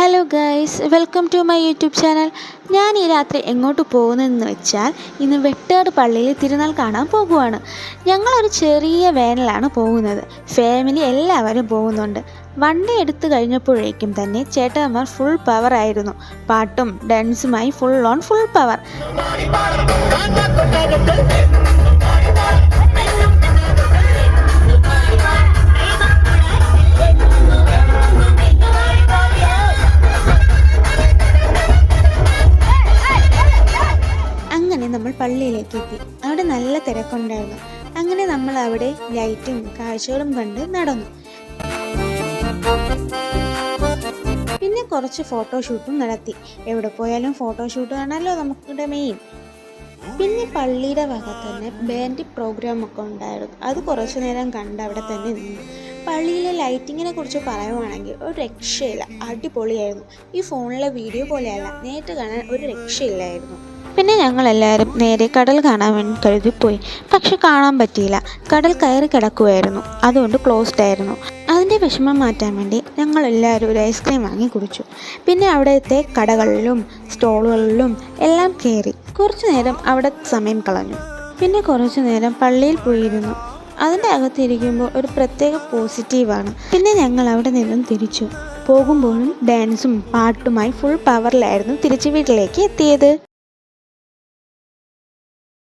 Hello guys, welcome to my YouTube channel. ഞാൻ ഈ രാത്രി എങ്ങോട്ട് പോകുന്നതെന്ന് വെച്ചാൽ ഇന്ന് വെട്ടാട് പള്ളിയിൽ തിരുനാൾ കാണാൻ പോകുവാണ്. ഞങ്ങളൊരു ചെറിയ വേനലാണ് പോകുന്നത്. ഫാമിലി എല്ലാവരും പോകുന്നുണ്ട്. വണ്ടി എടുത്തു കഴിഞ്ഞപ്പോഴേക്കും തന്നെ ചേട്ടന്മാർ ഫുൾ പവർ ആയിരുന്നു. പാട്ടും ഡാൻസുമായി ഫുൾ പവർ. അങ്ങനെ നമ്മൾ പള്ളിയിലേക്ക് എത്തി. അവിടെ നല്ല തിരക്കുണ്ടായിരുന്നു. അങ്ങനെ നമ്മൾ അവിടെ ലൈറ്റും കാഴ്ചകളും കണ്ട് നടന്നു. പിന്നെ കുറച്ച് ഫോട്ടോഷൂട്ടും നടത്തി. എവിടെ പോയാലും ഫോട്ടോഷൂട്ട് ആണല്ലോ നമുക്കിവിടെ മെയിൻ. പിന്നെ പള്ളിയുടെ വക തന്നെ ബാൻഡ് പ്രോഗ്രാമൊക്കെ ഉണ്ടായിരുന്നു. അത് കുറച്ചു നേരം കണ്ട് അവിടെ തന്നെ നിന്നു. പള്ളിയിലെ ലൈറ്റിങ്ങിനെ കുറിച്ച് പറയുവാണെങ്കിൽ ഒരു രക്ഷയില്ല, അടിപൊളിയായിരുന്നു. ഈ ഫോണിലെ വീഡിയോ പോലെയല്ല, നേരിട്ട് കാണാൻ ഒരു രക്ഷയില്ലായിരുന്നു. പിന്നെ ഞങ്ങളെല്ലാവരും നേരെ കടൽ കാണാൻ വേണ്ടി കരുതിപ്പോയി. പക്ഷെ കാണാൻ പറ്റിയില്ല. കടൽ കയറി കിടക്കുമായിരുന്നു, അതുകൊണ്ട് ക്ലോസ്ഡ് ആയിരുന്നു. അതിൻ്റെ വിഷമം മാറ്റാൻ വേണ്ടി ഞങ്ങളെല്ലാവരും ഒരു ഐസ്ക്രീം വാങ്ങി കുടിച്ചു. പിന്നെ അവിടുത്തെ കടകളിലും സ്റ്റോളുകളിലും എല്ലാം കയറി കുറച്ചു നേരം അവിടെ സമയം കളഞ്ഞു. പിന്നെ കുറച്ചു നേരം പള്ളിയിൽ പോയിരുന്നു. അതിൻ്റെ അകത്തിരിക്കുമ്പോൾ ഒരു പ്രത്യേക പോസിറ്റീവാണ്. പിന്നെ ഞങ്ങൾ അവിടെ നിന്നും തിരിച്ചു പോകുമ്പോഴും ഡാൻസും പാട്ടുമായി ഫുൾ പവറിലായിരുന്നു തിരിച്ച് വീട്ടിലേക്ക് എത്തിയത്.